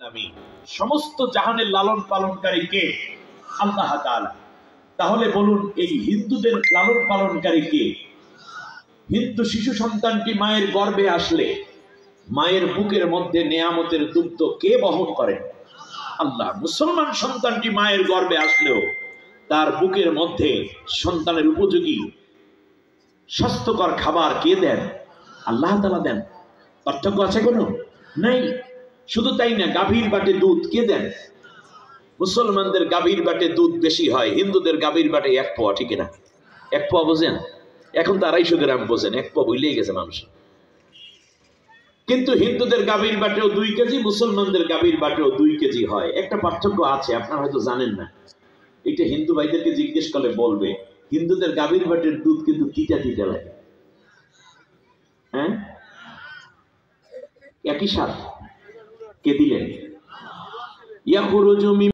আমি সমস্ত জাহানের লালন পালনকারী কে? আল্লাহ তাআলা। তাহলে বলুন, এই হিন্দুদের লালন পালনকারী কে? হিন্দু শিশু সন্তানটি মায়ের গর্ভে আসলে মায়ের বুকের মধ্যে নেয়ামতের দুগ্ধ কে বহন করেন? আল্লাহ। মুসলমান সন্তানটি মায়ের গর্ভে আসলেও তার বুকের মধ্যে সন্তানের উপযোগী স্বাস্থ্যকর খাবার কে দেন? আল্লাহ তাআলা দেন। পার্থক্য আছে কোনো? নাই। শুধু তাই না, গাভীর বাটে দুধ কে দেন? মুসলমানদের গাভীর বাটে দুধ বেশি হয়, হিন্দুদের গাভীর বাটে 1 পোয়া, ঠিক না? 1 পোয়া বোঝেন? এখন তো 250 গ্রাম বোঝেন, 1 পোয়া ভুলেই গেছে মানুষ। কিন্তু হিন্দুদের গাভীর বাটেও 2 কেজি, মুসলমানদের গাভীর বাটেও 2 কেজি হয়। একটা পার্থক্য আছে, আপনারা হয়তো জানেন না। এটা হিন্দু ভাইদেরকে জিজ্ঞেস করলে বলবে, হিন্দুদের গাভীর বাটের দুধ কিন্তু তিতা তিতা লাগে। হ্যাঁ, একই স্বাদ। কে দিলেন? ইয়াখরুজু মিন